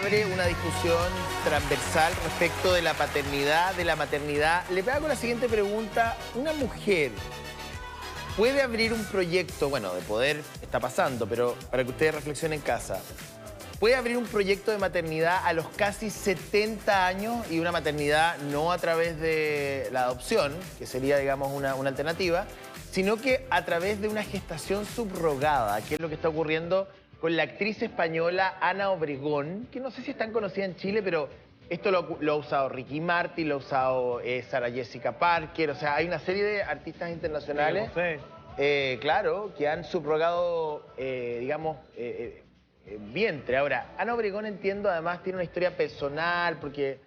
abre una discusión transversal respecto de la paternidad, de la maternidad. Le hago la siguiente pregunta. Una mujer puede abrir un proyecto, bueno, de poder está pasando, pero para que ustedes reflexionen en casa, puede abrir un proyecto de maternidad a los casi 70 años y una maternidad no a través de la adopción, que sería, digamos, una alternativa, sino que a través de una gestación subrogada, que es lo que está ocurriendo con la actriz española Ana Obregón, que no sé si es tan conocida en Chile, pero esto lo ha usado Ricky Martin, lo ha usado Sarah Jessica Parker, o sea, hay una serie de artistas internacionales, claro, que han subrogado, digamos, vientre. Ahora, Ana Obregón, entiendo, además tiene una historia personal, porque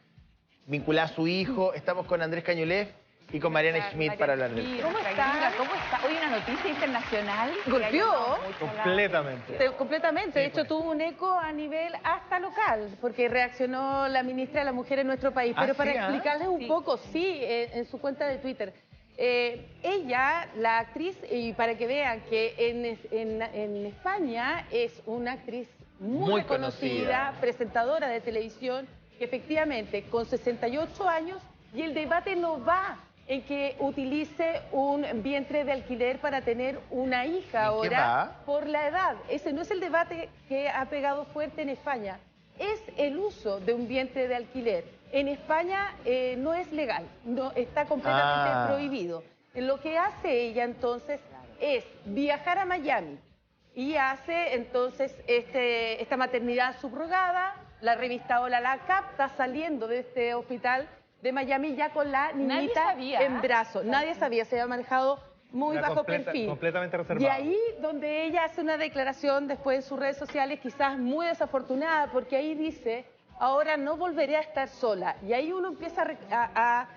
vinculada a su hijo. Estamos con Andrés Cañulef y con Mariana Schmidt para hablar de esto. ¿Cómo está? ¿Cómo está? Hoy una noticia internacional. Golpeó. Completamente. Completamente. De hecho, tuvo un eco a nivel hasta local, porque reaccionó la ministra de la Mujer en nuestro país. Pero para explicarles un poco, en su cuenta de Twitter. Ella, la actriz, y para que vean que en España es una actriz muy reconocida, presentadora de televisión, que efectivamente con 68 años, y el debate no va en que utilice un vientre de alquiler para tener una hija ahora por la edad. Ese no es el debate que ha pegado fuerte en España. Es el uso de un vientre de alquiler. En España no es legal, no, está completamente prohibido. Lo que hace ella entonces es viajar a Miami y hace entonces esta maternidad subrogada. La revista Hola la capta saliendo de este hospital de Miami ya con la niñita en brazos. Nadie sabía, se había manejado muy bajo perfil. Completamente reservado. Y ahí donde ella hace una declaración después en sus redes sociales, quizás muy desafortunada, porque ahí dice: ahora no volveré a estar sola. Y ahí uno empieza a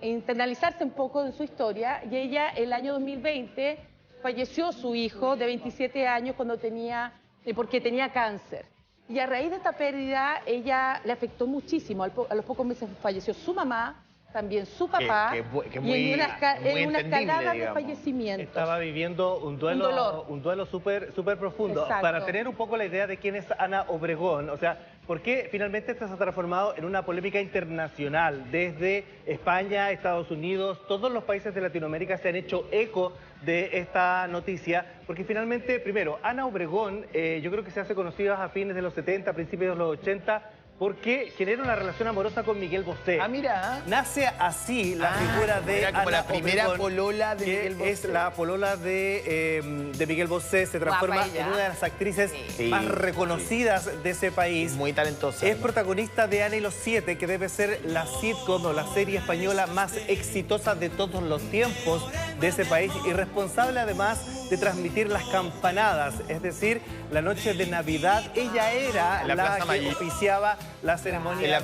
internalizarse un poco en su historia. Y ella, el año 2020, falleció su hijo de 27 años porque tenía cáncer. Y a raíz de esta pérdida, ella le afectó muchísimo. A los pocos meses falleció su mamá, también su papá, y en una escalada de fallecimientos. Estaba viviendo un duelo súper profundo. Exacto. Para tener un poco la idea de quién es Ana Obregón, o sea, ¿por qué finalmente esto se ha transformado en una polémica internacional? Desde España, Estados Unidos, todos los países de Latinoamérica se han hecho eco de esta noticia, porque finalmente, primero, Ana Obregón, yo creo que se hace conocida a fines de los 70, principios de los 80, porque genera una relación amorosa con Miguel Bosé. Ah, mira. Nace así la figura de era como Ana la primera Obregón, polola de Miguel Bosé. Es la polola de Miguel Bosé, se transforma en una de las actrices más reconocidas de ese país. Muy talentosa. Es protagonista de Ana y los Siete, que debe ser la sitcom o la serie española más exitosa de todos los tiempos de ese país, y responsable además de transmitir las campanadas, es decir, la noche de Navidad. Ella era la que oficiaba la ceremonia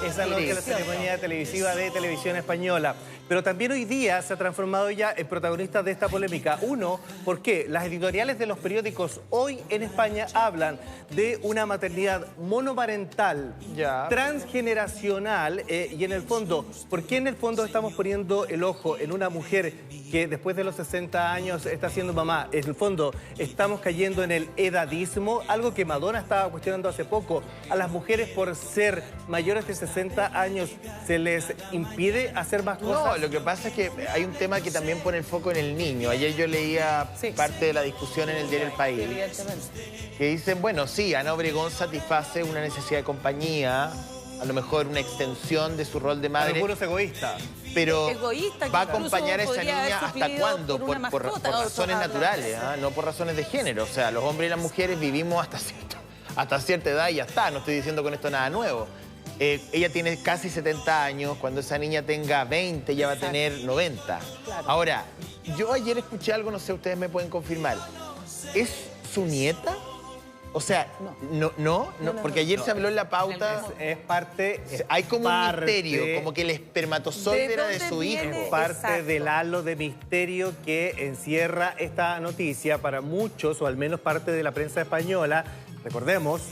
esa noche, la ceremonia televisiva de Televisión Española. Pero también hoy día se ha transformado ella en protagonista de esta polémica. Uno, porque las editoriales de los periódicos hoy en España hablan de una maternidad monoparental, transgeneracional, y en el fondo, ¿por qué en el fondo estamos poniendo el ojo en una mujer que después de los 60 años está siendo mamá? En el fondo, estamos cayendo en el edadismo, algo que Madonna estaba cuestionando hace poco. A las mujeres, por ser mayores de 60 años, ¿se les impide hacer más cosas? No, lo que pasa es que hay un tema que también pone el foco en el niño. Ayer yo leía parte de la discusión en el diario El País, que dicen, bueno, sí, Ana Obregón satisface una necesidad de compañía, a lo mejor una extensión de su rol de madre. Algunos egoístas. Pero va a acompañar a esa niña hasta cuándo, por razones naturales, no por razones de género. O sea, los hombres y las mujeres vivimos hasta cierta edad y ya está. No estoy diciendo con esto nada nuevo. Ella tiene casi 70 años, cuando esa niña tenga 20 ya va a tener 90. Claro. Ahora, yo ayer escuché algo, no sé, ustedes me pueden confirmar. ¿Es su nieta? O sea, no, porque ayer se habló en la pauta. Es parte. Hay como un misterio, como que el espermatozoide era de su hijo. Es parte del halo de misterio que encierra esta noticia para muchos, o al menos parte de la prensa española. Recordemos,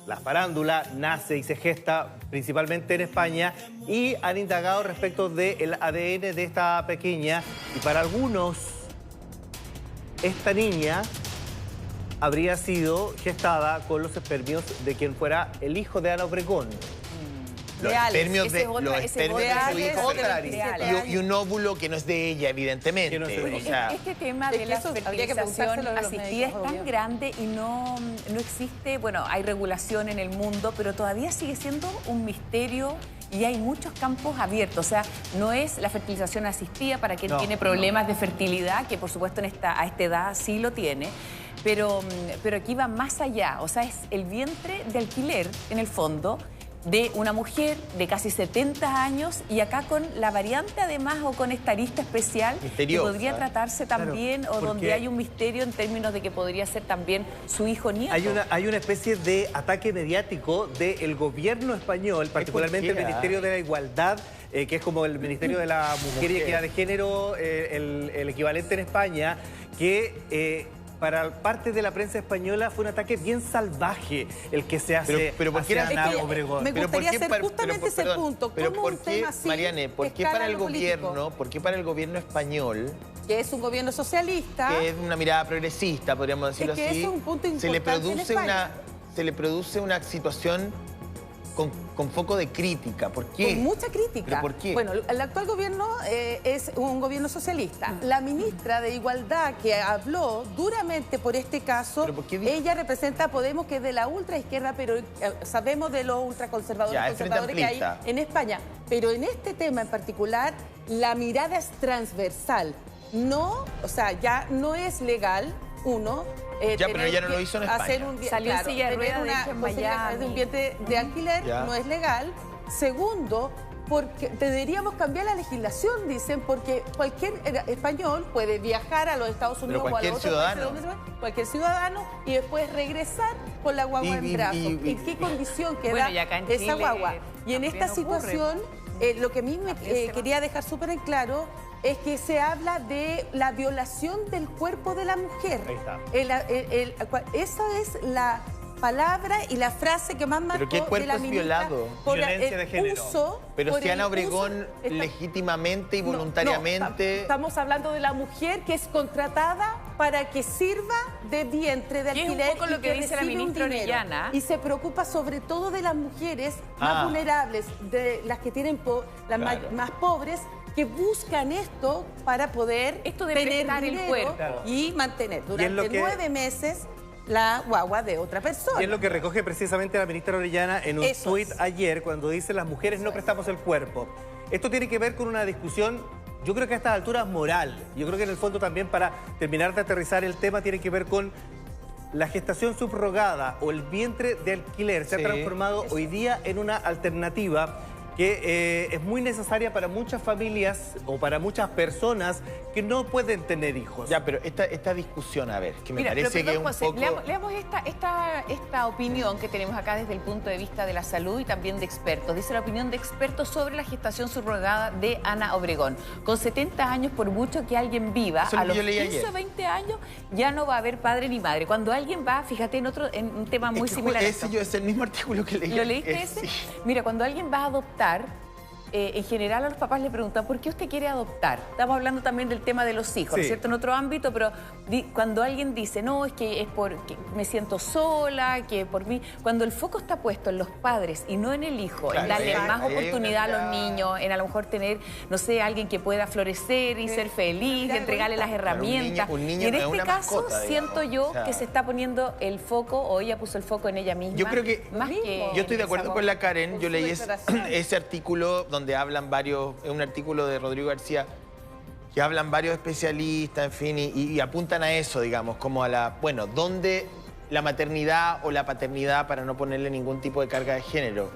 la farándula nace y se gesta principalmente en España, y han indagado respecto del ADN de esta pequeña, y para algunos esta niña habría sido gestada con los espermios de quien fuera el hijo de Ana Obregón. Los espermios de su hijo y un óvulo que no es de ella, evidentemente. No o sea, este tema de la fertilización asistida es tan grande y no existe, bueno, hay regulación en el mundo, pero todavía sigue siendo un misterio y hay muchos campos abiertos. O sea, no es la fertilización asistida para quien tiene problemas de fertilidad, que por supuesto a esta edad sí lo tiene, pero aquí va más allá. O sea, es el vientre de alquiler, en el fondo, de una mujer de casi 70 años y acá con la variante además o con esta arista especial que podría tratarse también o donde hay un misterio en términos de que podría ser también su hijo nieto. Hay una especie de ataque mediático del gobierno español, particularmente el Ministerio de la Igualdad, que es como el Ministerio de la Mujer y Equidad de Género, el equivalente en España, que... para parte de la prensa española fue un ataque bien salvaje el que se hace hacia Ana Obregón. Me gustaría hacer justamente ese punto. Pero ¿por qué, Mariane, por qué para el gobierno español, que es un gobierno socialista, que es una mirada progresista, podríamos decirlo así, es un punto importante se le produce una situación con foco de crítica? ¿Por qué? Con mucha crítica. ¿Pero por qué? Bueno, el actual gobierno es un gobierno socialista. La ministra de Igualdad que habló duramente por este caso, ella representa a Podemos, que es de la ultraizquierda, pero sabemos de los ultraconservadores que hay en España. Pero en este tema en particular, la mirada es transversal. No, o sea, ya no es legal, pero ella no lo hizo en España. Salió en silla de ruedas de un vientre de alquiler no es legal. Segundo, porque deberíamos cambiar la legislación, dicen, porque cualquier español puede viajar a los Estados Unidos o a los otros países, cualquier ciudadano, y después regresar con la guagua en brazos. ¿En qué condición queda esa guagua? Y en esta situación, lo que a mí me quería dejar súper en claro es que se habla de la violación del cuerpo de la mujer. Ahí está. Esa es la palabra y la frase que más marcó de la ministra. ¿Pero qué cuerpo es violado? Violencia de género. Pero si Ana Obregón legítimamente y voluntariamente... Estamos hablando de la mujer que es contratada para que sirva de vientre de alquiler. Es un poco lo que dice la ministra Orellana. Y se preocupa sobre todo de las mujeres más vulnerables, de las que tienen más pobres, que buscan esto para poder tener el cuerpo y mantener durante 9 meses la guagua de otra persona. Y es lo que recoge precisamente la ministra Orellana en un tuit ayer, cuando dice: las mujeres no prestamos el cuerpo. Esto tiene que ver con una discusión, yo creo que a estas alturas, moral. Yo creo que en el fondo también, para terminar de aterrizar el tema, tiene que ver con la gestación subrogada o el vientre de alquiler. Se ha transformado hoy día en una alternativa que es muy necesaria para muchas familias o para muchas personas que no pueden tener hijos. Ya, pero esta discusión, a ver, que me parece que es un poco... Leamos esta opinión que tenemos acá desde el punto de vista de la salud y también de expertos. Dice la opinión de expertos sobre la gestación subrogada de Ana Obregón. Con 70 años, por mucho que alguien viva, a los 15 o 20 años ya no va a haber padre ni madre. Cuando alguien va, fíjate, en un tema muy similar a esto. Es el mismo artículo que leí. ¿Lo leíste ese? Sí. Mira, cuando alguien va a adoptar, en general a los papás le preguntan ¿por qué usted quiere adoptar? Estamos hablando también del tema de los hijos, ¿no es cierto? En otro ámbito, pero cuando alguien dice no, es que es porque me siento sola, que por mí, cuando el foco está puesto en los padres y no en el hijo, en darle más oportunidad a los niños, en a lo mejor tener, no sé, alguien que pueda florecer y ser feliz, y entregarle las herramientas. Un niño y en este caso mascota, siento yo que se está poniendo el foco, o ella puso el foco en ella misma. Yo creo que, yo estoy de acuerdo con la Karen, yo leí ese artículo donde hablan varios, es un artículo de Rodrigo García, que hablan varios especialistas, en fin, y apuntan a eso, digamos, como a la, bueno, donde la maternidad o la paternidad, para no ponerle ningún tipo de carga de género,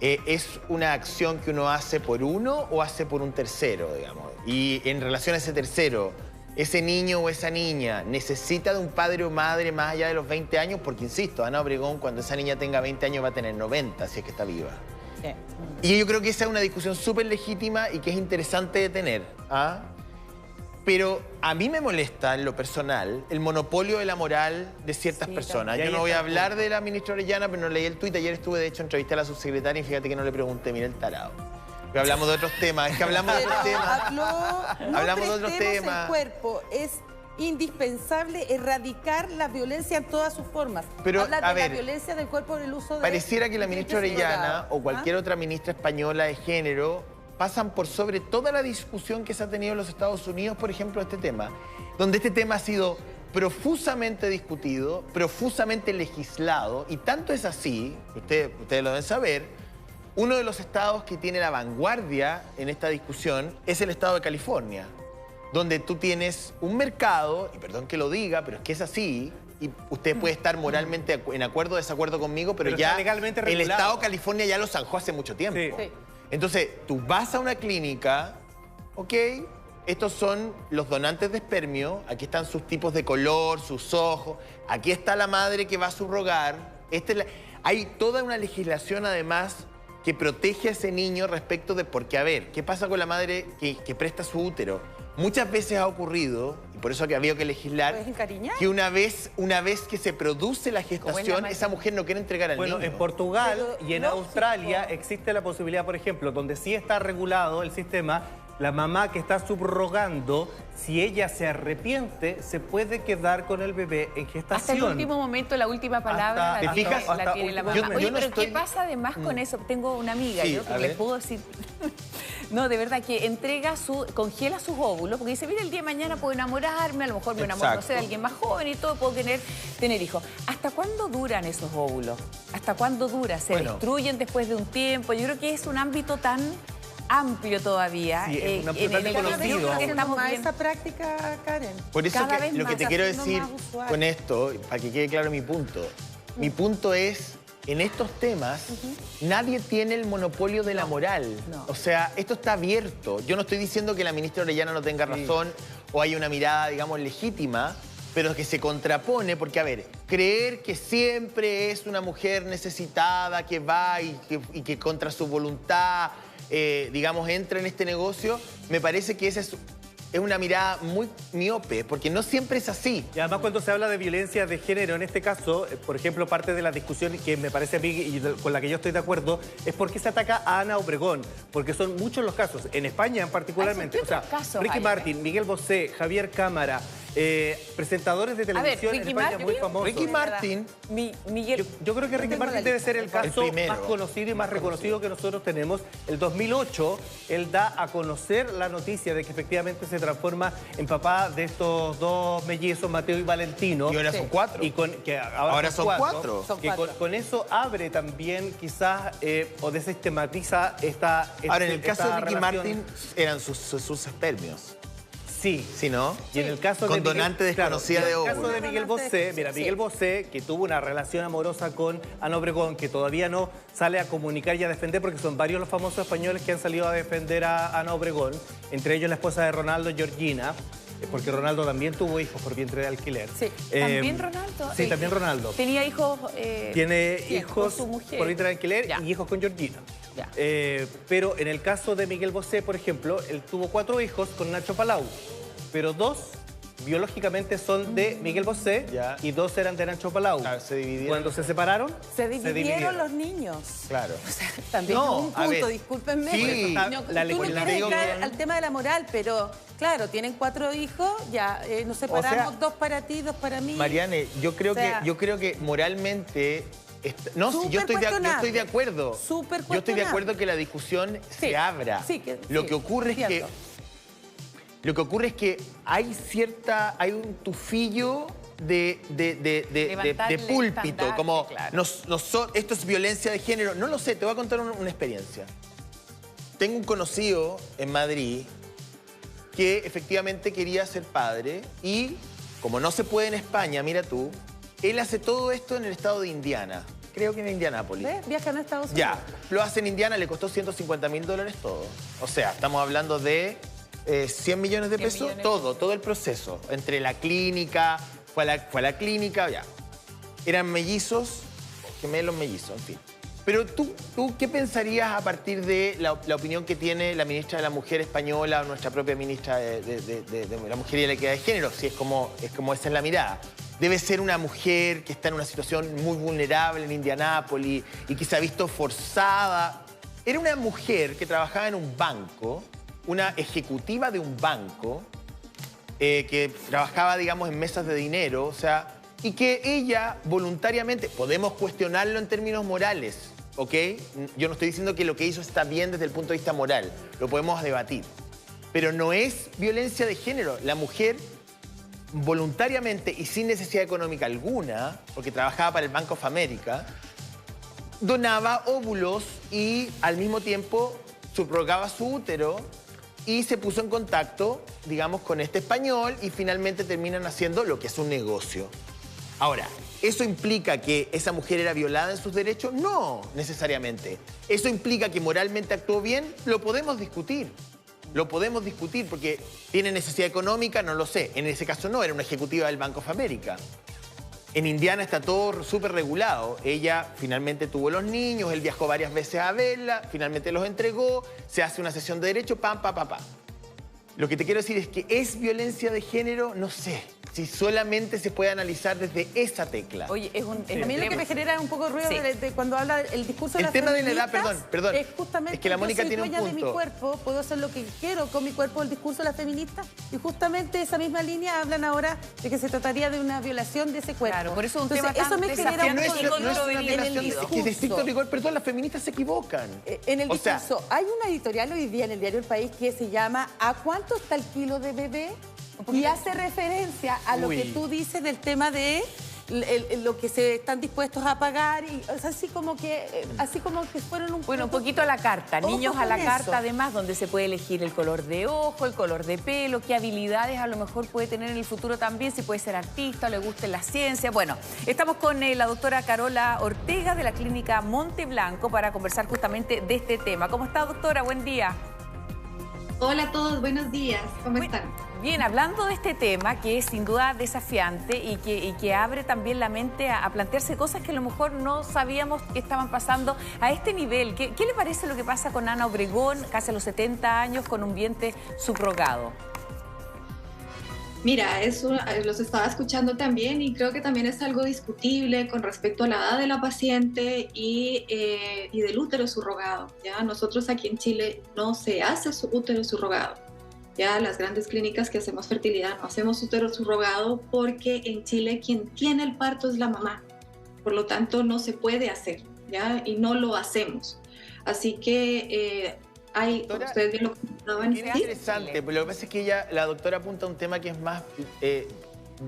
es una acción que uno hace por uno o hace por un tercero, digamos. Y en relación a ese tercero, ese niño o esa niña necesita de un padre o madre más allá de los 20 años, porque, insisto, Ana Obregón, cuando esa niña tenga 20 años va a tener 90, si es que está viva. Y yo creo que esa es una discusión súper legítima y que es interesante de tener. Pero a mí me molesta, en lo personal, el monopolio de la moral de ciertas personas. Yo no voy a hablar de la ministra Orellana, pero no leí el tuit. Ayer estuve, de hecho, entrevisté a la subsecretaria y fíjate que no le pregunté, mira el tarado. Pero hablamos de otros temas, es que hablamos de otros temas. Hablamos de otros temas. El cuerpo es indispensable erradicar la violencia en todas sus formas. Pero, habla de a ver, la violencia del cuerpo, del uso de... Pareciera que la ministra Orellana o cualquier otra ministra española de género pasan por sobre toda la discusión que se ha tenido en los Estados Unidos, por ejemplo, este tema, donde este tema ha sido profusamente discutido, profusamente legislado, y tanto es así, ustedes lo deben saber, uno de los estados que tiene la vanguardia en esta discusión es el estado de California, donde tú tienes un mercado, y perdón que lo diga, pero es que es así, y usted puede estar moralmente en acuerdo o desacuerdo conmigo, pero ya legalmente el regulado. estado de California ya lo zanjó hace mucho tiempo. Sí. Entonces, tú vas a una clínica, ok, estos son los donantes de espermio, aquí están sus tipos de color, sus ojos, aquí está la madre que va a subrogar, hay toda una legislación además que protege a ese niño respecto de, porque a ver, ¿qué pasa con la madre que presta su útero? Muchas veces ha ocurrido, y por eso que había que legislar, que una vez que se produce la gestación, esa mujer no quiere entregar al niño. Bueno, en Portugal y en Australia existe la posibilidad, por ejemplo, donde sí está regulado el sistema, la mamá que está subrogando, si ella se arrepiente, se puede quedar con el bebé en gestación. Hasta el último momento, la última palabra la tiene la mamá. Oye, pero ¿qué pasa además con eso? Tengo una amiga, sí, yo que les puedo decir... No, de verdad, que congela sus óvulos, porque dice, mira, el día de mañana puedo enamorarme, a lo mejor me enamoro, no sé, de alguien más joven y todo, puedo tener hijos. ¿Hasta cuándo duran esos óvulos? ¿Hasta cuándo dura? ¿Se destruyen después de un tiempo? Yo creo que es un ámbito tan amplio todavía. Sí, es un ámbito tan desconocido. Estamos viendo esa práctica, Karen. Por eso lo que te quiero decir con esto, para que quede claro mi punto es, en estos temas, nadie tiene el monopolio de la moral. No. O sea, esto está abierto. Yo no estoy diciendo que la ministra Orellana no tenga razón o haya una mirada, digamos, legítima, pero que se contrapone, porque, a ver, creer que siempre es una mujer necesitada que va y que contra su voluntad, digamos, entra en este negocio, me parece que esa es una mirada muy miope, porque no siempre es así. Y además cuando se habla de violencia de género, en este caso, por ejemplo, parte de la discusión que me parece a mí y con la que yo estoy de acuerdo, es por qué se ataca a Ana Obregón, porque son muchos los casos, en España particularmente. O sea, Ricky Martin, Miguel Bosé, Javier Cámara, presentadores de televisión en España muy famosos. Ricky Martin. Yo creo que Ricky Martin debe ser el caso más conocido y más reconocido que nosotros tenemos. El 2008, él da a conocer la noticia de que efectivamente se transforma en papá de estos dos mellizos, Mateo y Valentino. Y ahora son 4. Y ahora son 4. Con eso abre también quizás o desestematiza esta Ahora, en el caso de Ricky relación. Martin, eran sus espermios. Sí. ¿Sí, no? Y en el caso con de Miguel, donante desconocida de óvulos. En el caso de Miguel Bosé, mira, Miguel Bosé, que tuvo una relación amorosa con Ana Obregón, que todavía no sale a comunicar y a defender, porque son varios los famosos españoles que han salido a defender a Ana Obregón, entre ellos la esposa de Ronaldo, Georgina, porque Ronaldo también tuvo hijos por vientre de alquiler. Sí, ¿también Ronaldo? Sí, también Ronaldo. Tenía hijos... Tiene hijos con su mujer. por vientre de alquiler y hijos con Georgina. Pero en el caso de Miguel Bosé, por ejemplo, él tuvo 4 hijos con Nacho Palau, pero 2 biológicamente son de Miguel Bosé y 2 eran de Nacho Palau. Claro, se dividieron. Cuando se separaron, se dividieron los niños. Claro. O sea, también es un punto, discúlpenme. Sí, tú no quieres entrar al tema de la moral, pero claro, tienen 4 hijos, ya nos separamos, 2 para ti, 2 para mí. Mariane, yo creo que moralmente... No, sí, yo estoy de acuerdo. Yo estoy de acuerdo que la discusión se abra. Lo que ocurre es que hay un tufillo de púlpito, como esto es violencia de género. No lo sé, te voy a contar una experiencia. Tengo un conocido en Madrid que efectivamente quería ser padre y como no se puede en España, mira tú, él hace todo esto en el estado de Indiana. Creo que en Indianápolis. ¿Ves? Viajan a Estados Unidos. Ya, lo hace en Indiana, le costó $150.000 todo. O sea, estamos hablando de 100 millones de pesos, todo el proceso. Entre la clínica, fue a la clínica, ya. Eran mellizos, gemelos mellizos, en fin. Pero tú, ¿qué pensarías a partir de la opinión que tiene la ministra de la Mujer española o nuestra propia ministra de la Mujer y la Equidad de Género? Si es como esa es la mirada. Debe ser una mujer que está en una situación muy vulnerable en Indianápolis y que se ha visto forzada. Era una mujer que trabajaba en un banco, una ejecutiva de un banco, que trabajaba, digamos, en mesas de dinero, o sea, y que ella voluntariamente, podemos cuestionarlo en términos morales, ¿ok? Yo no estoy diciendo que lo que hizo está bien desde el punto de vista moral, lo podemos debatir. Pero no es violencia de género. La mujer voluntariamente y sin necesidad económica alguna, porque trabajaba para el Bank of America, donaba óvulos y al mismo tiempo subrogaba su útero y se puso en contacto, digamos, con este español y finalmente terminan haciendo lo que es un negocio. Ahora, ¿eso implica que esa mujer era violada en sus derechos? No, necesariamente. ¿Eso implica que moralmente actuó bien? Lo podemos discutir. Lo podemos discutir porque tiene necesidad económica, no lo sé. En ese caso no, era una ejecutiva del Bank of America. En Indiana está todo súper regulado. Ella finalmente tuvo los niños, él viajó varias veces a verla, finalmente los entregó, se hace una sesión de derecho, pam, pam, pam, pam. Lo que te quiero decir es que ¿es violencia de género? No sé. Si solamente se puede analizar desde esa tecla. Oye, a mí lo que me genera un poco de ruido de cuando habla el discurso de el las tema feministas, de la edad, perdón. es justamente es que la Mónica yo soy tiene un dueña punto. de mi cuerpo, puedo hacer lo que quiero con mi cuerpo, el discurso de las feministas, y justamente esa misma línea hablan ahora de que se trataría de una violación de ese cuerpo. Claro, por eso es un Entonces, tema tan eso me genera un poco desafiante y controvertido. Es que de estricto rigor, perdón, las feministas se equivocan. En el discurso, hay una editorial hoy día en el diario El País que se llama ¿A cuánto está el kilo de bebé? Y hace referencia a lo que tú dices del tema de lo que se están dispuestos a pagar. Y, o sea, así como que fueron un poquito a la carta. Niños a la eso. carta, además, donde se puede elegir el color de ojo, el color de pelo, qué habilidades a lo mejor puede tener en el futuro también, si puede ser artista o le guste la ciencia. Bueno, estamos con la doctora Carola Ortega de la Clínica Monte Blanco para conversar justamente de este tema. ¿Cómo está, doctora? Buen día. Hola a todos, buenos días. ¿Cómo están? Bien, hablando de este tema que es sin duda desafiante y que abre también la mente a plantearse cosas que a lo mejor no sabíamos que estaban pasando a este nivel. ¿Qué le parece lo que pasa con Ana Obregón, casi a los 70 años, con un vientre subrogado? Mira, los estaba escuchando también y creo que también es algo discutible con respecto a la edad de la paciente y del útero subrogado. ¿Ya? Nosotros aquí en Chile no se hace útero subrogado. Ya las grandes clínicas que hacemos fertilidad no hacemos útero subrogado porque en Chile quien tiene el parto es la mamá. Por lo tanto, no se puede hacer, ¿ya? Y no lo hacemos. Así que Doctora, ustedes bien lo comentaban. Es interesante, pero lo que pasa es que la doctora apunta a un tema que es más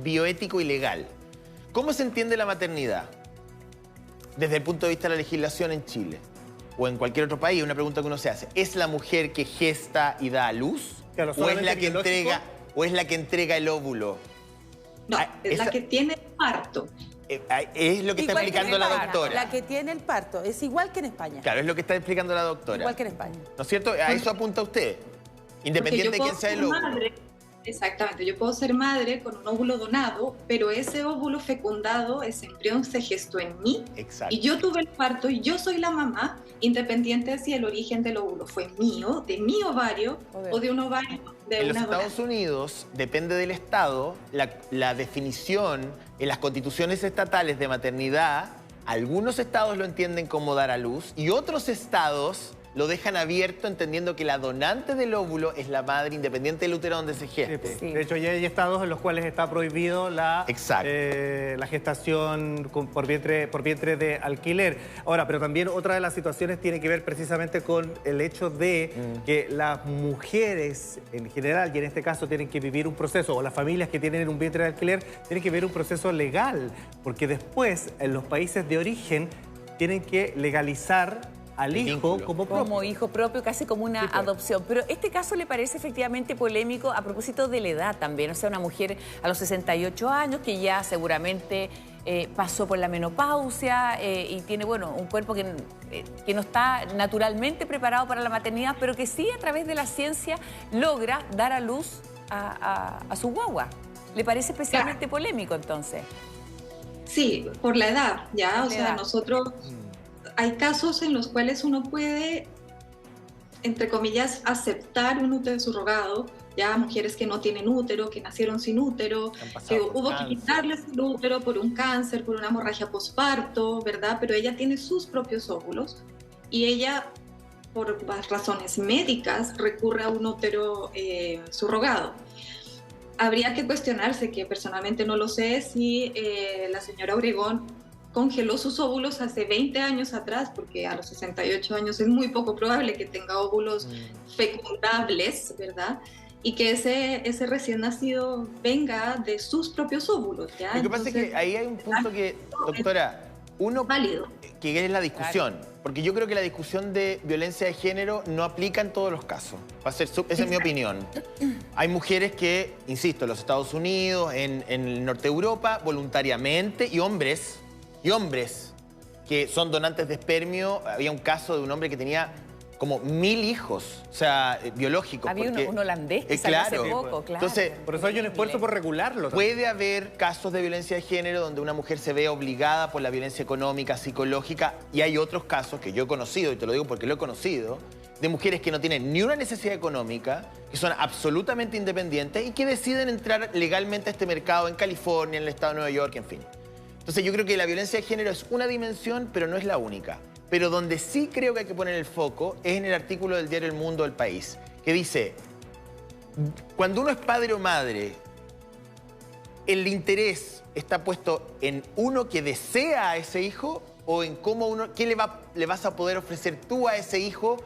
bioético y legal. ¿Cómo se entiende la maternidad desde el punto de vista de la legislación en Chile o en cualquier otro país? Una pregunta que uno se hace. ¿Es la mujer que gesta y da a luz? Claro, ¿O es la que entrega el óvulo? No, es la que tiene el parto. Es lo que está explicando la doctora. La que tiene el parto, es igual que en España. Claro, es lo que está explicando la doctora. Igual que en España. ¿No es cierto? A eso apunta usted, independiente de quién sea el óvulo. Exactamente, yo puedo ser madre con un óvulo donado, pero ese óvulo fecundado, ese embrión se gestó en mí. Exacto. Y yo tuve el parto y yo soy la mamá, independiente de si el origen del óvulo fue mío, de mi ovario o de un ovario de en una los Estados Unidos, depende del estado, la definición en las constituciones estatales de maternidad, algunos estados lo entienden como dar a luz y otros estados lo dejan abierto entendiendo que la donante del óvulo es la madre independiente del útero donde se geste. Sí. De hecho, ya hay estados en los cuales está prohibido la gestación por vientre de alquiler. Ahora, pero también otra de las situaciones tiene que ver precisamente con el hecho de que las mujeres en general, y en este caso tienen que vivir un proceso, o las familias que tienen un vientre de alquiler, tienen que vivir un proceso legal, porque después en los países de origen tienen que legalizar al hijo como hijo propio, casi como una adopción. Pero este caso le parece efectivamente polémico a propósito de la edad también. O sea, una mujer a los 68 años que ya seguramente pasó por la menopausia y tiene, bueno, un cuerpo que no está naturalmente preparado para la maternidad, pero que sí a través de la ciencia logra dar a luz a su guagua. ¿Le parece especialmente polémico entonces? Sí, por la edad, ¿ya? O sea, nosotros... Hay casos en los cuales uno puede, entre comillas, aceptar un útero subrogado, ya mujeres que no tienen útero, que nacieron sin útero, que hubo que quitarles el útero por un cáncer, por una hemorragia posparto, ¿verdad? Pero ella tiene sus propios óvulos y ella, por razones médicas, recurre a un útero subrogado. habría que cuestionarse, que personalmente no lo sé, si la señora Obregón congeló sus óvulos hace 20 años atrás, porque a los 68 años es muy poco probable que tenga óvulos fecundables, ¿verdad? Y que ese recién nacido venga de sus propios óvulos, ¿ya? Lo que pasa es que ahí hay un punto que, doctora, válido, que es la discusión. Claro. Porque yo creo que la discusión de violencia de género no aplica en todos los casos. Esa es mi opinión. Hay mujeres que, insisto, en los Estados Unidos, en el norte de Europa, voluntariamente, y hombres que son donantes de espermio. Había un caso de un hombre que tenía como 1000 hijos, o sea, biológicos. Había un holandés que salió hace poco, claro. Entonces, por eso hay un esfuerzo por regularlo. Puede haber casos de violencia de género donde una mujer se ve obligada por la violencia económica, psicológica, y hay otros casos que yo he conocido, y te lo digo porque lo he conocido, de mujeres que no tienen ni una necesidad económica, que son absolutamente independientes y que deciden entrar legalmente a este mercado en California, en el estado de Nueva York, en fin. Entonces yo creo que la violencia de género es una dimensión, pero no es la única. Pero donde sí creo que hay que poner el foco es en el artículo del diario El Mundo del País, que dice, cuando uno es padre o madre, el interés está puesto en uno que desea a ese hijo o en cómo qué le vas a poder ofrecer tú a ese hijo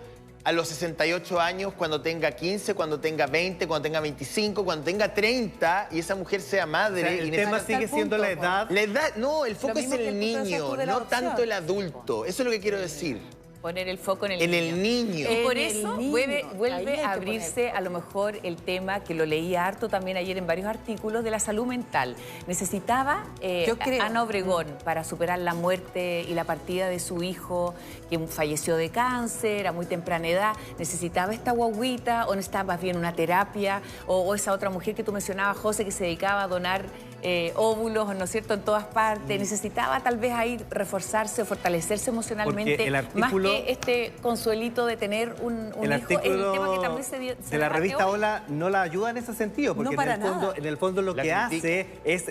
a los 68 años, cuando tenga 15, cuando tenga 20, cuando tenga 25, cuando tenga 30 y esa mujer sea madre. O sea, el tema sigue siendo la edad. La edad, no, el foco es el niño, no tanto el adulto. Eso es lo que quiero decir. Poner el foco en el niño. Y por eso vuelve a abrirse a lo mejor el tema, que lo leí harto también ayer en varios artículos, de la salud mental. Necesitaba Ana Obregón, para superar la muerte y la partida de su hijo, que falleció de cáncer a muy temprana edad, necesitaba esta guaguita, o necesitaba más bien una terapia, o esa otra mujer que tú mencionabas, José, que se dedicaba a donar óvulos, ¿no es cierto?, en todas partes. Necesitaba tal vez ahí reforzarse o fortalecerse emocionalmente, más que este consuelito de tener un hijo. El artículo tema que también se de la revista Hola no la ayuda en ese sentido, porque no en el fondo lo que hace es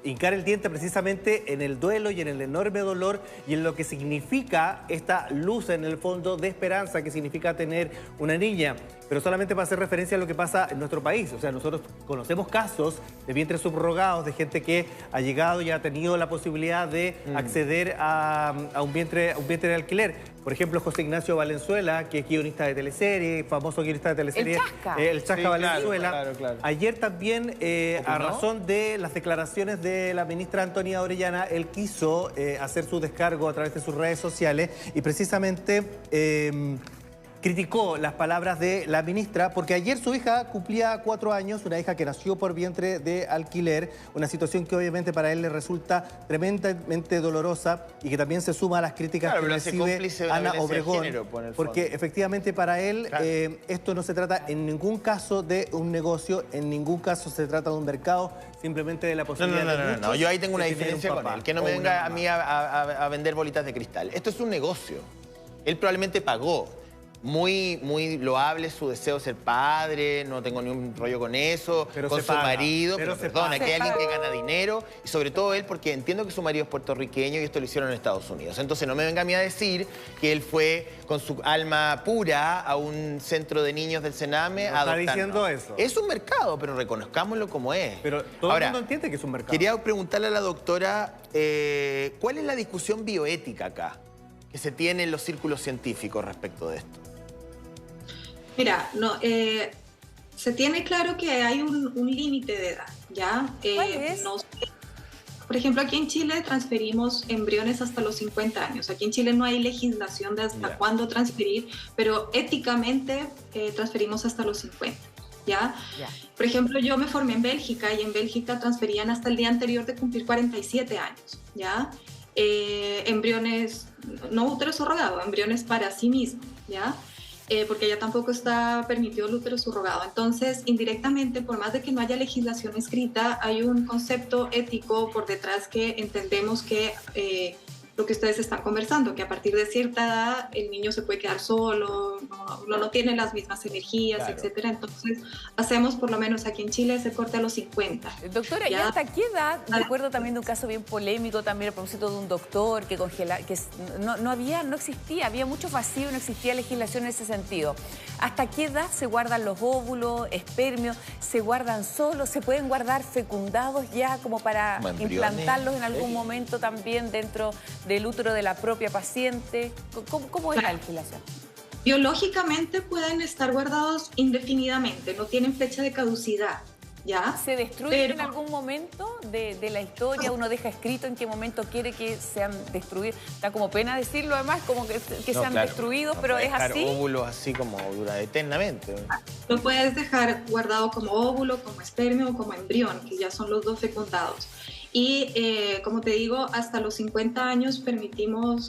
hincar el diente precisamente en el duelo y en el enorme dolor y en lo que significa esta luz en el fondo de esperanza que significa tener una niña. Pero solamente para hacer referencia a lo que pasa en nuestro país. O sea, nosotros conocemos casos de vientres subrogados, de gente que ha llegado y ha tenido la posibilidad de acceder a un vientre de alquiler. Por ejemplo, José Ignacio Valenzuela, que es guionista de teleserie, famoso guionista de teleserie. El Chasca sí, Valenzuela. Claro. Ayer también, a razón de las declaraciones de la ministra Antonia Orellana, él quiso hacer su descargo a través de sus redes sociales y precisamente criticó las palabras de la ministra porque ayer su hija cumplía 4 años, una hija que nació por vientre de alquiler, una situación que obviamente para él le resulta tremendamente dolorosa y que también se suma a las críticas que recibe Ana Obregón, género, porque efectivamente para él esto no se trata en ningún caso de un negocio, en ningún caso se trata de un mercado, simplemente de la posibilidad No, yo ahí tengo una diferencia con él, que no me venga a mí a vender bolitas de cristal. Esto es un negocio. Él probablemente pagó. Muy loable su deseo de ser padre, no tengo ni un rollo con eso, pero con su marido, pero perdón, aquí hay alguien que gana dinero, y sobre todo él, porque entiendo que su marido es puertorriqueño y esto lo hicieron en Estados Unidos. Entonces no me venga a mí a decir que él fue con su alma pura a un centro de niños del Sename a adoptar. ¿Está diciendo eso? Es un mercado, pero reconozcámoslo como es. Pero todo el mundo entiende que es un mercado. Quería preguntarle a la doctora, ¿cuál es la discusión bioética acá que se tiene en los círculos científicos respecto de esto? Mira, se tiene claro que hay un límite de edad, ¿ya? ¿Cuál es? Por ejemplo, aquí en Chile transferimos embriones hasta los 50 años. Aquí en Chile no hay legislación de hasta cuándo transferir, pero éticamente transferimos hasta los 50, ¿ya? Por ejemplo, yo me formé en Bélgica y en Bélgica transferían hasta el día anterior de cumplir 47 años, ¿ya? Embriones, no útero subrogado, embriones para sí mismo, ¿ya? Porque ya tampoco está permitido el útero subrogado. Entonces, indirectamente, por más de que no haya legislación escrita, hay un concepto ético por detrás que entendemos que lo que ustedes están conversando, que a partir de cierta edad el niño se puede quedar solo, no tiene las mismas energías, claro, etcétera. Entonces, hacemos por lo menos aquí en Chile ese corte a los 50. Doctora, ¿y hasta qué edad? Recuerdo también de un caso bien polémico también a propósito de un doctor que no existía, había mucho vacío, no existía legislación en ese sentido. ¿Hasta qué edad se guardan los óvulos, espermios? ¿Se guardan solos? ¿Se pueden guardar fecundados ya como para implantarlos en algún momento también dentro del útero de la propia paciente? ¿Cómo es la legislación? Biológicamente pueden estar guardados indefinidamente, no tienen fecha de caducidad, ¿ya? ¿Se destruyen en algún momento de la historia? ¿Uno deja escrito en qué momento quiere que sean destruidos? Da como pena decirlo además, como que sean destruidos, pero es así. Óvulos así como dura eternamente. Lo puedes dejar guardado como óvulo, como espermio o como embrión, que ya son los dos fecundados. Y como te digo, hasta los 50 años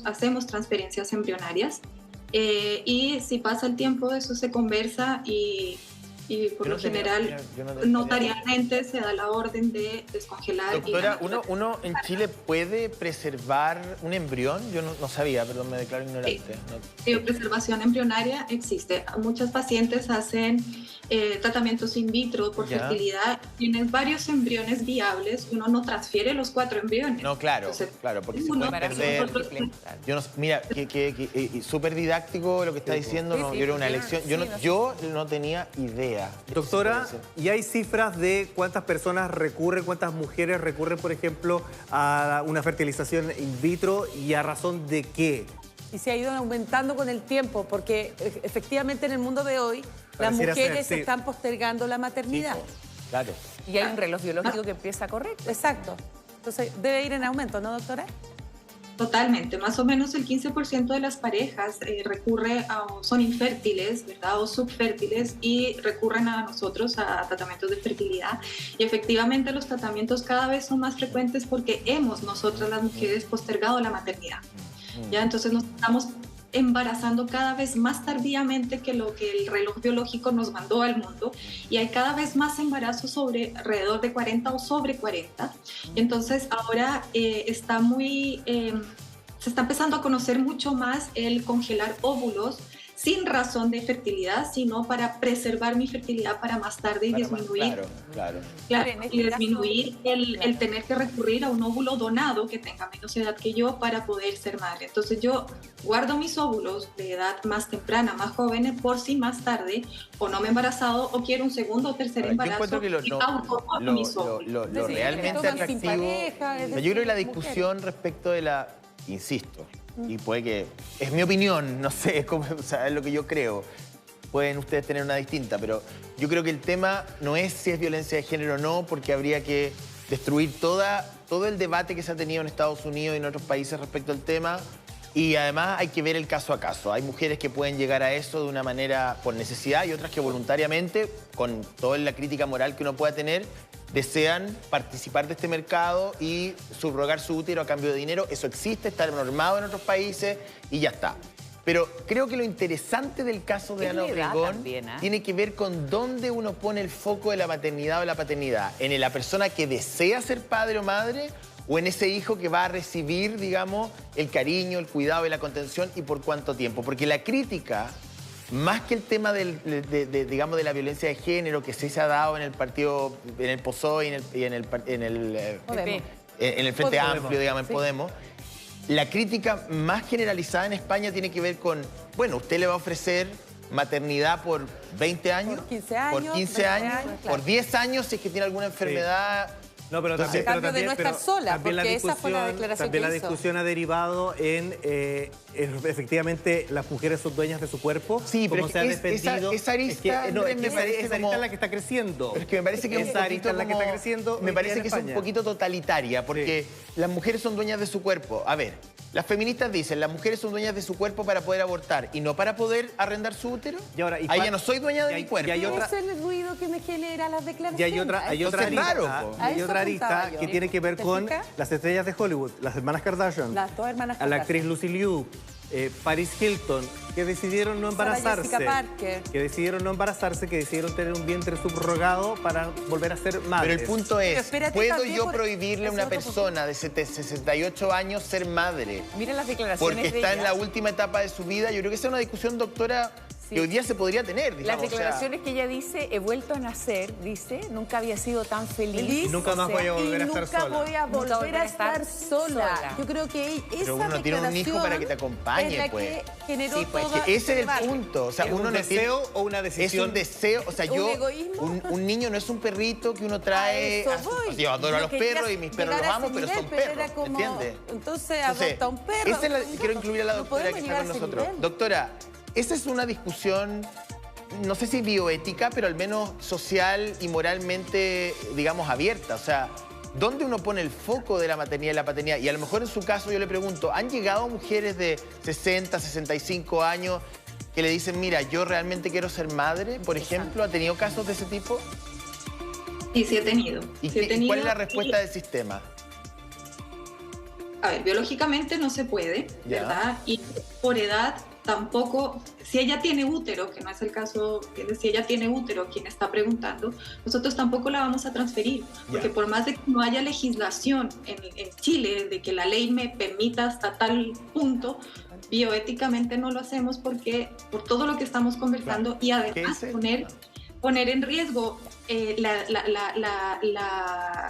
hacemos transferencias embrionarias. Y si pasa el tiempo, eso se conversa y por lo general notarialmente se da la orden de descongelar. Doctora, ¿uno en Chile puede preservar un embrión? Yo no sabía, perdón, me declaro ignorante. Sí, preservación embrionaria existe. Muchas pacientes hacen tratamientos in vitro por fertilidad. Tienes varios embriones viables, uno no transfiere los 4 embriones. No, claro, claro, porque se pueden perder. Mira, súper didáctico lo que está diciendo, yo era una lección. Yo no tenía idea. Doctora, ¿y hay cifras de cuántas personas recurren, cuántas mujeres recurren, por ejemplo, a una fertilización in vitro y a razón de qué? Y se ha ido aumentando con el tiempo, porque efectivamente en el mundo de hoy las mujeres están postergando la maternidad. Sí, claro. Y hay un reloj biológico que empieza a correr. Exacto. Entonces debe ir en aumento, ¿no, doctora? Totalmente, más o menos el 15% de las parejas son infértiles, ¿verdad? O subfértiles y recurren a nosotros a tratamientos de fertilidad. Y efectivamente los tratamientos cada vez son más frecuentes porque nosotras las mujeres postergado la maternidad. ¿Ya? Entonces nos estamos embarazando cada vez más tardíamente que lo que el reloj biológico nos mandó al mundo, y hay cada vez más embarazos alrededor de 40 o sobre 40. Entonces ahora se está empezando a conocer mucho más el congelar óvulos sin razón de fertilidad, sino para preservar mi fertilidad para más tarde y disminuir, disminuir el tener que recurrir a un óvulo donado que tenga menos edad que yo para poder ser madre. Entonces yo guardo mis óvulos de edad más temprana, más jóvenes, por si más tarde o no me he embarazado o quiero un segundo o tercer embarazo. Yo encuentro que lo realmente atractivo, yo creo que la discusión respecto de la, insisto, y puede que, es mi opinión, no sé, es lo que yo creo. Pueden ustedes tener una distinta, pero yo creo que el tema no es si es violencia de género o no, porque habría que destruir todo el debate que se ha tenido en Estados Unidos y en otros países respecto al tema. Y además hay que ver el caso a caso. Hay mujeres que pueden llegar a eso de una manera por necesidad y otras que voluntariamente, con toda la crítica moral que uno pueda tener, desean participar de este mercado y subrogar su útero a cambio de dinero. Eso existe, está normado en otros países y ya está. Pero creo que lo interesante del caso de Ana Obregón tiene que ver con dónde uno pone el foco de la maternidad o la paternidad. ¿En la persona que desea ser padre o madre o en ese hijo que va a recibir, digamos, el cariño, el cuidado y la contención y por cuánto tiempo? Porque la crítica, más que el tema digamos, de la violencia de género que sí se ha dado en el partido, en el PSOE y en el Frente Amplio, digamos, en Podemos, la crítica más generalizada en España tiene que ver con, bueno, usted le va a ofrecer maternidad por 20 años, por 15 años, por 10 años si es que tiene alguna enfermedad. No, pero también, de no estar sola, porque esa fue la declaración que hizo. También la discusión ha derivado en, efectivamente, las mujeres son dueñas de su cuerpo. Sí, pero se ha defendido. Esa arista, me parece esa arista es la que está creciendo. Pero es que me parece que esa arista es la que está creciendo. Me parece que es un poquito totalitaria, porque las mujeres son dueñas de su cuerpo. A ver, las feministas dicen, las mujeres son dueñas de su cuerpo para poder abortar y no para poder arrendar su útero. Y ahora, ahí ya no soy dueña de mi cuerpo. Ese es el ruido que me genera las declaraciones. Y hay otra arista que tiene que ver con las estrellas de Hollywood, las hermanas Kardashian. Las dos hermanas Kardashian. A la actriz Lucy Liu, Paris Hilton, que decidieron no embarazarse. Sarah Jessica Parker. Que decidieron no embarazarse, que decidieron tener un vientre subrogado para volver a ser madres. Pero el punto es, ¿puedo yo prohibirle a una otro persona de 68 años ser madre? Mira las declaraciones Porque de está en ella. la última etapa de su vida. Yo creo que esa es una discusión, doctora, que hoy día se podría tener, digamos. Las declaraciones que ella dice, he vuelto a nacer, dice, nunca había sido tan feliz. Y nunca más voy a volver a estar sola. Nunca voy a volver a estar sola. Yo creo que esa Pero uno tiene un hijo para que te acompañe, es la pues. que generó Sí, pues, todo ese este es el debate. punto. O sea, ¿Es uno un no deseo tiene... o una decisión? Es un deseo. O sea, yo... egoísmo? Un niño no es un perrito que uno trae... A eso voy. O sea, yo adoro a los Yo quería perros y mis perros los llegar a amo, ese pero son nivel, pero perros, era como, ¿entiendes? Entonces adopta un perro. Esa es la- quiero incluir a la No doctora que podemos está llegar con a ese nosotros. nivel. Doctora, esa es una discusión, no sé si bioética, pero al menos social y moralmente, digamos, abierta. O sea, ¿dónde uno pone el foco de la maternidad y la paternidad? Y a lo mejor en su caso yo le pregunto, ¿han llegado mujeres de 60, 65 años que le dicen, mira, yo realmente quiero ser madre, por ejemplo? ¿Ha tenido casos de ese tipo? Sí, sí he tenido. ¿Y, Sí he qué- tenido, cuál es la respuesta del sistema? A ver, biológicamente no se puede, Ya. ¿verdad? Y por edad tampoco, si ella tiene útero, que no es el caso, si ella tiene útero, quien está preguntando, nosotros tampoco la vamos a transferir, porque por más de que no haya legislación en Chile, de que la ley me permita hasta tal punto, bioéticamente no lo hacemos porque por todo lo que estamos conversando y además poner en riesgo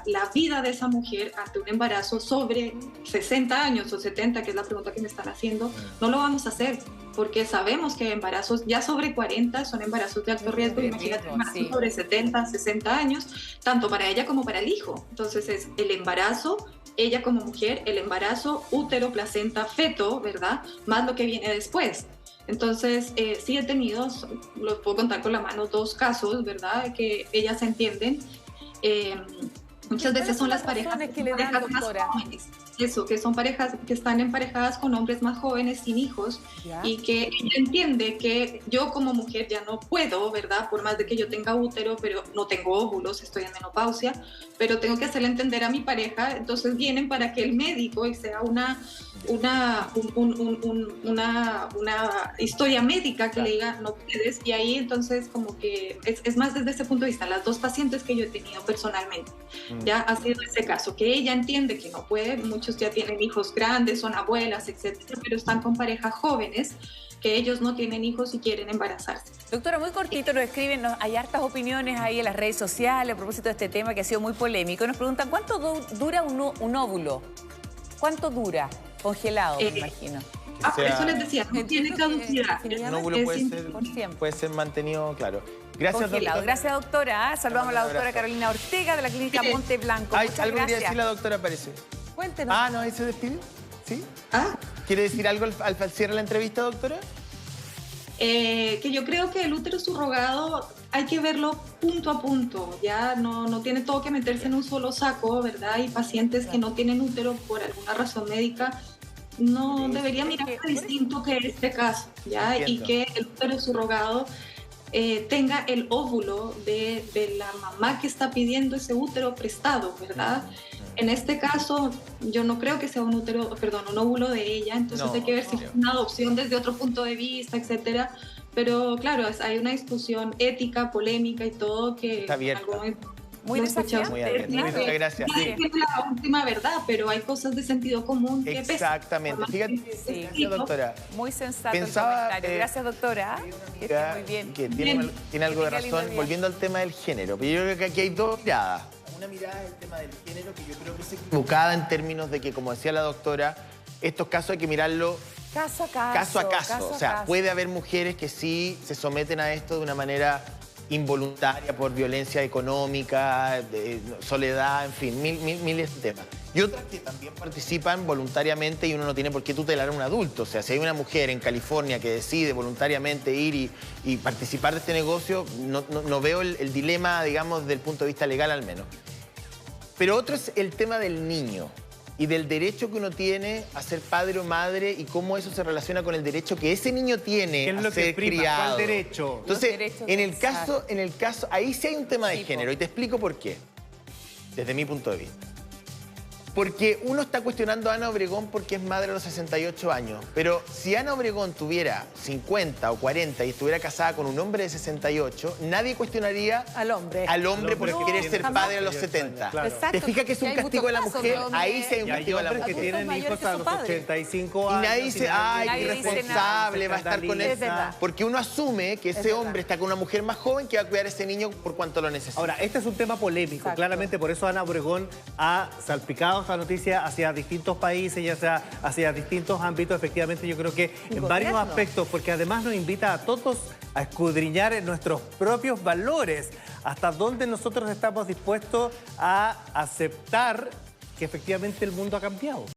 la vida de esa mujer ante un embarazo sobre 60 años o 70, que es la pregunta que me están haciendo, no lo vamos a hacer, porque sabemos que embarazos ya sobre 40 son embarazos de alto riesgo, imagínate embarazos sobre 70, 60 años, tanto para ella como para el hijo. Entonces es el embarazo, ella como mujer, el embarazo, útero, placenta, feto, ¿verdad? Más lo que viene después. Entonces, sí he tenido, los puedo contar con la mano, 2 casos, ¿verdad? Que ellas se entienden. Muchas veces son las parejas más jóvenes. Eso, que son parejas que están emparejadas con hombres más jóvenes sin hijos y que ella entiende que yo como mujer ya no puedo, ¿verdad? Por más de que yo tenga útero, pero no tengo óvulos, estoy en menopausia, pero tengo que hacerle entender a mi pareja, entonces vienen para que el médico sea una historia médica que le diga no puedes, y ahí entonces como que es más desde ese punto de vista. Las 2 pacientes que yo he tenido personalmente ya ha sido ese caso, que ella entiende que no puede, muchos ya tienen hijos grandes, son abuelas, etcétera, pero están con parejas jóvenes que ellos no tienen hijos y quieren embarazarse. Doctora, muy cortito nos escriben, hay hartas opiniones ahí en las redes sociales a propósito de este tema que ha sido muy polémico. Nos preguntan, ¿cuánto dura un óvulo? ¿Cuánto dura? Congelado, me imagino. Por eso les decía, no tiene caducidad. Un óvulo puede ser mantenido, claro. Gracias, doctora. Gracias, doctora. Saludamos a la doctora Carolina Ortega de la Clínica Monte Blanco. Muchas algo gracias. quería decir la doctora, parece. Cuéntenos. Ah, no, ahí se despidió. ¿Sí? ¿Quiere decir algo al cierre de la entrevista, doctora? Que yo creo que el útero subrogado hay que verlo punto a punto, ya no tiene todo que meterse en un solo saco, ¿verdad? Hay pacientes que no tienen útero por alguna razón médica, no debería mirarse distinto que este caso, ¿ya? Y que el útero subrogado tenga el óvulo de la mamá que está pidiendo ese útero prestado, ¿verdad? En este caso, yo no creo que sea un óvulo de ella, entonces hay que ver si es una adopción desde otro punto de vista, etcétera. Pero claro, hay una discusión ética, polémica y todo que está abierta. Muy desafiante. Muy abierta. Muchas gracias. No es la última verdad, pero hay cosas de sentido común que pesan. Exactamente. Fíjate, gracias, doctora. Muy sensato Pensaba, el comentario. Gracias, doctora. Que esté muy bien. Que tiene algo de razón, volviendo al tema del género. Pero yo creo que aquí hay 2 miradas. Una mirada es el tema del género, que yo creo que es equivocada en términos de que, como decía la doctora, estos casos hay que mirarlo caso a caso. O sea, puede haber mujeres que sí se someten a esto de una manera involuntaria por violencia económica, de soledad, en fin, miles de temas. Y otras que también participan voluntariamente y uno no tiene por qué tutelar a un adulto. O sea, si hay una mujer en California que decide voluntariamente ir y participar de este negocio, no veo el dilema, digamos, desde el punto de vista legal al menos. Pero otro es el tema del niño y del derecho que uno tiene a ser padre o madre y cómo eso se relaciona con el derecho que ese niño tiene a ser criado. ¿Cuál derecho? Entonces, en el caso, ahí sí hay un tema de género y te explico por qué, desde mi punto de vista. Porque uno está cuestionando a Ana Obregón porque es madre a los 68 años. Pero si Ana Obregón tuviera 50 o 40 y estuviera casada con un hombre de 68, nadie cuestionaría al hombre por querer ser padre a los 70. Claro. ¿Te fijas que es un castigo de la mujer? Ahí sí hay un Y hay castigo de la hombres que mujer. tienen hijos a los 85 Y años. nadie dice, ay, nadie dice irresponsable, va a estar con él. Es verdad. Porque uno asume que ese hombre está con una mujer más joven que va a cuidar a ese niño por cuanto lo necesita. Ahora, este es un tema polémico. Exacto. Claramente, por eso Ana Obregón ha salpicado esta noticia hacia distintos países, ya sea hacia distintos ámbitos. Efectivamente, yo creo que en varios aspectos, porque además nos invita a todos a escudriñar en nuestros propios valores, hasta dónde nosotros estamos dispuestos a aceptar que efectivamente el mundo ha cambiado.